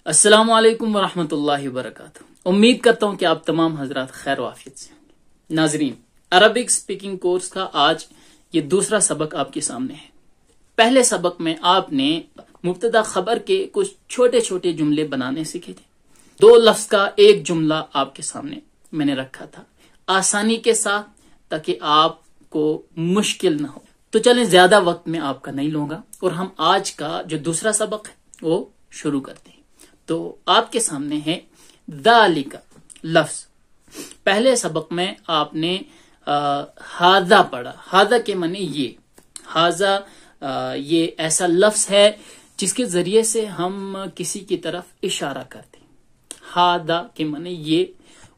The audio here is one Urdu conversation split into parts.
السلام علیکم ورحمۃ اللہ وبرکاتہ۔ امید کرتا ہوں کہ آپ تمام حضرات خیر و عافیت سے ہوں گے۔ ناظرین، عربک سپیکنگ کورس کا آج یہ دوسرا سبق آپ کے سامنے ہے۔ پہلے سبق میں آپ نے مبتدا خبر کے کچھ چھوٹے چھوٹے جملے بنانے سیکھے تھے۔ 2 لفظ کا ایک جملہ آپ کے سامنے میں نے رکھا تھا آسانی کے ساتھ، تاکہ آپ کو مشکل نہ ہو۔ تو چلیں، زیادہ وقت میں آپ کا نہیں لوں گا اور ہم آج کا جو دوسرا سبق ہے وہ شروع کرتے ہیں۔ تو آپ کے سامنے ہے ذالک لفظ۔ پہلے سبق میں آپ نے ھذا پڑھا۔ ھذا کے معنی یہ، ھذا یہ ایسا لفظ ہے جس کے ذریعے سے ہم کسی کی طرف اشارہ کرتے ہیں۔ ھذا کے معنی یہ،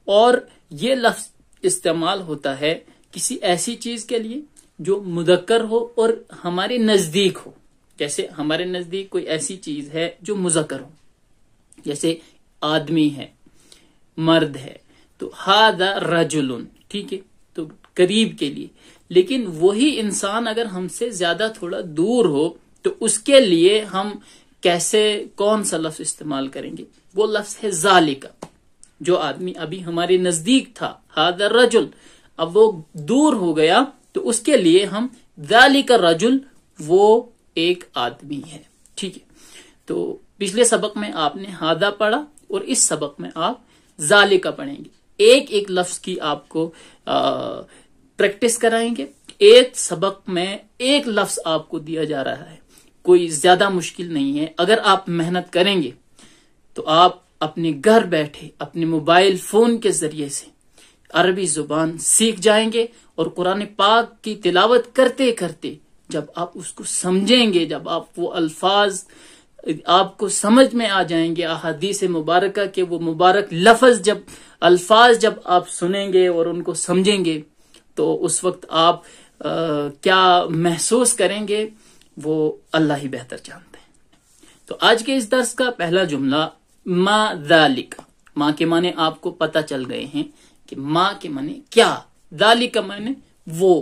اور یہ لفظ استعمال ہوتا ہے کسی ایسی چیز کے لیے جو مذکر ہو اور ہمارے نزدیک ہو۔ جیسے ہمارے نزدیک کوئی ایسی چیز ہے جو مذکر ہو، جیسے آدمی ہے، مرد ہے، تو ھذا رجل، ٹھیک ہے، تو قریب کے لیے۔ لیکن وہی انسان اگر ہم سے زیادہ تھوڑا دور ہو تو اس کے لیے ہم کون سا لفظ استعمال کریں گے؟ وہ لفظ ہے ذالک۔ جو آدمی ابھی ہمارے نزدیک تھا، ھذا رجل، اب وہ دور ہو گیا تو اس کے لیے ہم ذالک رجل، وہ ایک آدمی ہے، ٹھیک ہے۔ تو پچھلے سبق میں آپ نے ھذا پڑھا اور اس سبق میں آپ ذالک پڑھیں گے۔ ایک ایک لفظ کی آپ کو پریکٹس کرائیں گے۔ ایک سبق میں ایک لفظ آپ کو دیا جا رہا ہے، کوئی زیادہ مشکل نہیں ہے۔ اگر آپ محنت کریں گے تو آپ اپنے گھر بیٹھے اپنے موبائل فون کے ذریعے سے عربی زبان سیکھ جائیں گے، اور قرآن پاک کی تلاوت کرتے کرتے جب آپ اس کو سمجھیں گے، جب آپ وہ الفاظ آپ کو سمجھ میں آ جائیں گے، احادیث مبارکہ کے وہ مبارک لفظ الفاظ جب آپ سنیں گے اور ان کو سمجھیں گے، تو اس وقت آپ کیا محسوس کریں گے وہ اللہ ہی بہتر جانتے ہیں۔ تو آج کے اس درس کا پہلا جملہ ما ذالک۔ ما کے معنی آپ کو پتہ چل گئے ہیں کہ ما کے معنی کیا، ذالک معنی وہ۔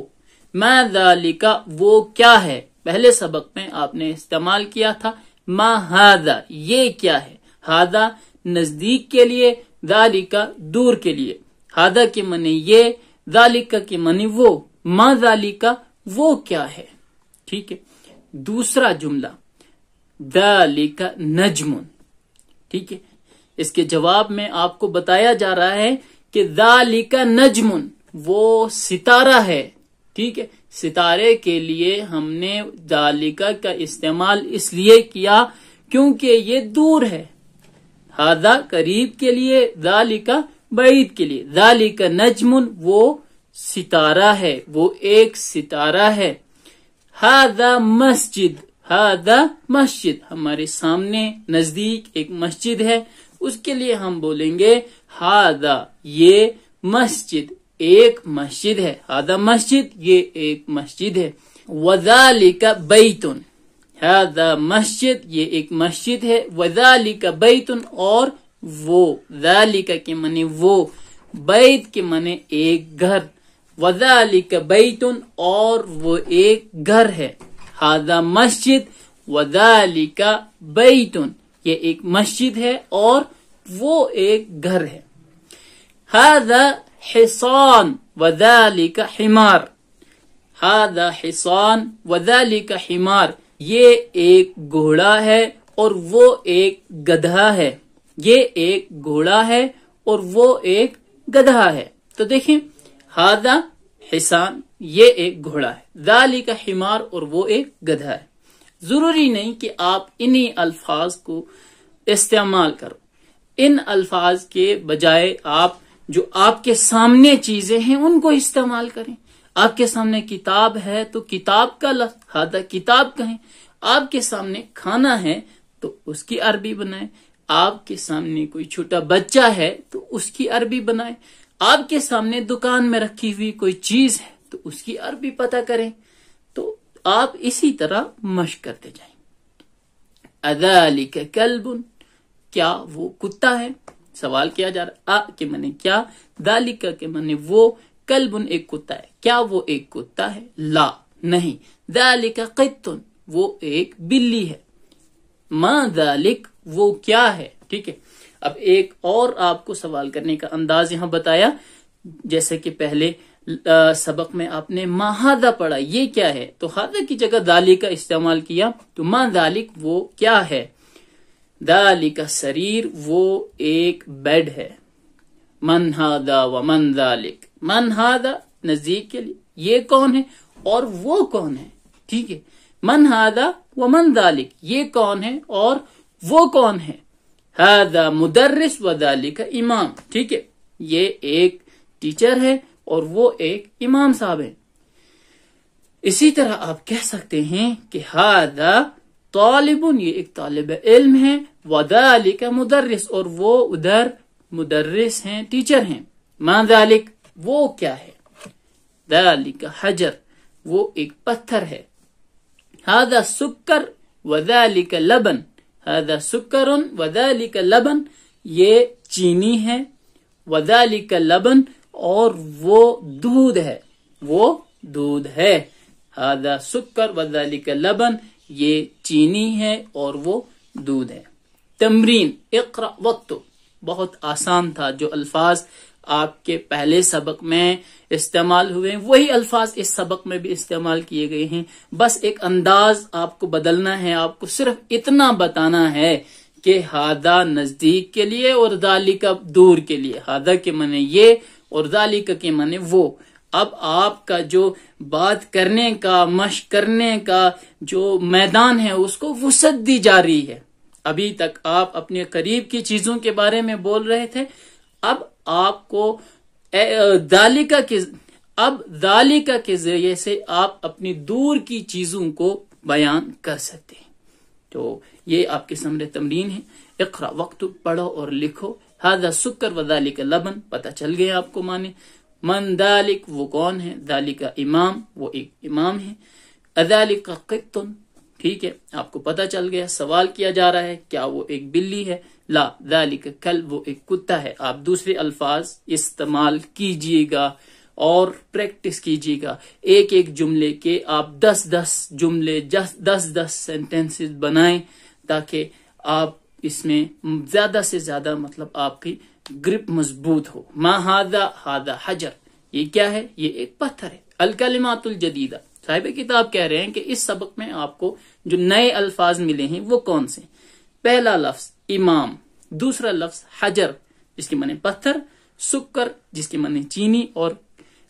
ما ذالک وہ کیا ہے؟ پہلے سبق میں آپ نے استعمال کیا تھا ما ھذا، یہ کیا ہے؟ ھذا نزدیک کے لیے، ذالک دور کے لیے۔ ھذا کے معنی یہ، ذالک کے معنی وہ۔ ما ذالک وہ کیا ہے، ٹھیک ہے۔ دوسرا جملہ ذالک نجم، ٹھیک ہے۔ اس کے جواب میں آپ کو بتایا جا رہا ہے کہ ذالک نجم، وہ ستارہ ہے، ٹھیک ہے۔ ستارے کے لیے ہم نے ذالک کا استعمال اس لیے کیا کیونکہ یہ دور ہے۔ ھذا قریب کے لیے، ذالک بعید کے لیے۔ ذالک نجم وہ ستارہ ہے، وہ ایک ستارہ ہے۔ ھذا مسجد، ھذا مسجد، ہمارے سامنے نزدیک ایک مسجد ہے، اس کے لیے ہم بولیں گے ھذا یہ مسجد، ایک مسجد ہے۔ ھذا مسجد، یہ ایک مسجد ہے۔ وذالک بیت، ھذا مسجد، یہ ایک مسجد ہے۔ وذالک بیت، اور وہ، ذالک کے معنی وہ، بیت کے معنی ایک گھر۔ وذالک بیت، اور وہ ایک گھر ہے۔ ھذا مسجد وذالک بیت، یہ ایک مسجد ہے اور وہ ایک گھر ہے۔ ھذا حصان وذالک حمار، ھذا حصان وذالک حمار، یہ ایک گھوڑا ہے اور وہ ایک گدھا ہے۔ یہ ایک گھوڑا ہے اور وہ ایک گدھا ہے۔ تو دیکھیں، ھذا حصان، یہ ایک گھوڑا ہے، ذالک حمار، اور وہ ایک گدھا ہے۔ ضروری نہیں کہ آپ انہی الفاظ کو استعمال کرو۔ ان الفاظ کے بجائے آپ جو آپ کے سامنے چیزیں ہیں ان کو استعمال کریں۔ آپ کے سامنے کتاب ہے تو کتاب کا لفظ ھذا کتاب کہیں۔ آپ کے سامنے کھانا ہے تو اس کی عربی بنائیں۔ آپ کے سامنے کوئی چھوٹا بچہ ہے تو اس کی عربی بنائیں۔ آپ کے سامنے دکان میں رکھی ہوئی کوئی چیز ہے تو اس کی عربی پتہ کریں۔ تو آپ اسی طرح مشق کرتے جائیں۔ اذالک کلب، کیا وہ کتا ہے؟ سوال کیا جا رہا ہے۔ کے معنی کیا، ذالک کے معنی وہ، کلب ایک کتا ہے، کیا وہ ایک کتا ہے؟ لا، نہیں۔ ذالک قط، وہ ایک بلی ہے۔ ما ذالک وہ کیا ہے. ٹھیک ہے. اب ایک اور آپ کو سوال کرنے کا انداز یہاں بتایا، جیسے کہ پہلے سبق میں آپ نے ما ھذا پڑھا، یہ کیا ہے، تو ھذا کی جگہ ذالک کا استعمال کیا، تو ما ذالک وہ کیا ہے. ذالک سریر وہ ایک بیڈ ہے. من ھذا ومن ذالک، من ھذا نزدیک کے لیے یہ کون ہے اور وہ کون ہے. ٹھیک ہے. من ھذا ومن ذالک یہ کون ہے اور وہ کون ہے. ھذا مدرس وذالک امام. ٹھیک ہے. یہ ایک ٹیچر ہے اور وہ ایک امام صاحب ہے. اسی طرح آپ کہہ سکتے ہیں کہ ھذا طالب، یہ ایک طالب علم ہے، وذالک مدرس اور وہ ادھر مدرس ہیں، ٹیچر ہیں. ما ذالک وہ کیا ہے. ذالک حجر وہ ایک پتھر ہے. ھذا سکر وذالک لبن، ھذا سکر وذالک لبن یہ چینی ہے، وذالک لبن اور وہ دودھ ہے، وہ دودھ ہے. ھذا سکر وذالک لبن یہ چینی ہے اور وہ دودھ ہے. تمرین اقرأ واکتب بہت آسان تھا. جو الفاظ آپ کے پہلے سبق میں استعمال ہوئے وہی الفاظ اس سبق میں بھی استعمال کیے گئے ہیں. بس ایک انداز آپ کو بدلنا ہے. آپ کو صرف اتنا بتانا ہے کہ ھذا نزدیک کے لیے اور ذالک دور کے لیے. ھذا کے معنی یہ اور ذالک کے معنی وہ. اب آپ کا جو بات کرنے کا، مشق کرنے کا جو میدان ہے اس کو وسعت دی جا رہی ہے. ابھی تک آپ اپنے قریب کی چیزوں کے بارے میں بول رہے تھے، اب آپ کو ذالک کے ذریعے سے آپ اپنی دور کی چیزوں کو بیان کر سکتے ہیں. تو یہ آپ کے سامنے تمرین ہے. اقرأ واکتب پڑھو اور لکھو. ھذا سکر وذالک لبن پتہ چل گیا آپ کو معنی. من ذالک وہ کون ہے. ذالک امام وہ ایک امام ہے. اذالک قط ٹھیک ہے آپ کو پتہ چل گیا. سوال کیا جا رہا ہے کیا وہ ایک بلی ہے. لا ذالک کلب وہ ایک کتا ہے. آپ دوسرے الفاظ استعمال کیجئے گا اور پریکٹس کیجئے گا. ایک ایک جملے کے آپ 10 جملے 10 سینٹنسز بنائیں تاکہ آپ اس میں زیادہ سے زیادہ مطلب آپ کی گرپ مضبوط ہو. ما ھذا ھذا حجر یہ کیا ہے، یہ ایک پتھر ہے. الکلمات الجدیدہ صاحب کتاب کہہ رہے ہیں کہ اس سبق میں آپ کو جو نئے الفاظ ملے ہیں وہ کون سے. پہلا لفظ امام، دوسرا لفظ حجر جس کے معنی پتھر، سکر جس کے معنی چینی اور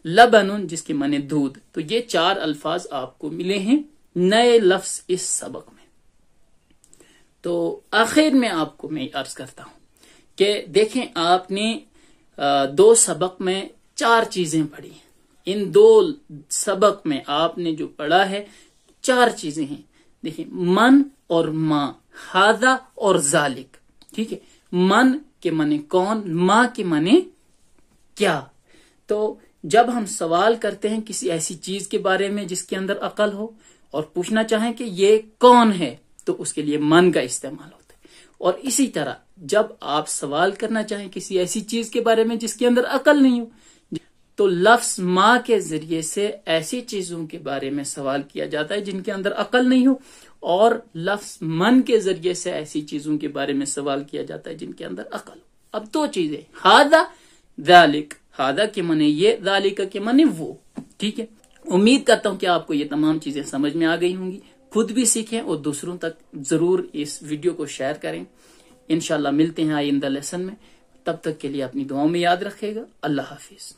لبن جس کے معنی دودھ. تو یہ 4 الفاظ آپ کو ملے ہیں نئے لفظ اس سبق میں. تو آخر میں آپ کو میں عرض کرتا ہوں کہ دیکھیں آپ نے 2 سبق میں 4 چیزیں پڑھی ہیں. ان 2 سبق میں آپ نے جو پڑھا ہے 4 چیزیں ہیں. دیکھیں من اور ما، ھذا اور ذالک. ٹھیک ہے. من کے معنی کون، ما کے معنی کیا. تو جب ہم سوال کرتے ہیں کسی ایسی چیز کے بارے میں جس کے اندر عقل ہو اور پوچھنا چاہیں کہ یہ کون ہے تو اس کے لیے من کا استعمال ہوتا ہے. اور اسی طرح جب آپ سوال کرنا چاہیں کسی ایسی چیز کے بارے میں جس کے اندر عقل نہیں ہو تو لفظ ما کے ذریعے سے ایسی چیزوں کے بارے میں سوال کیا جاتا ہے جن کے اندر عقل نہیں ہو، اور لفظ من کے ذریعے سے ایسی چیزوں کے بارے میں سوال کیا جاتا ہے جن کے اندر عقل ہو. اب 2 چیزیں ھذا ذالک، ھذا کے معنی یہ، ذالک کے معنی وہ. ٹھیک ہے. امید کرتا ہوں کہ آپ کو یہ تمام چیزیں سمجھ میں آ گئی ہوں گی. خود بھی سیکھیں اور دوسروں تک ضرور اس ویڈیو کو شیئر کریں. انشاءاللہ ملتے ہیں آئندہ لیسن میں. تب تک کے لیے اپنی دعاؤں میں یاد رکھیے گا. اللہ حافظ.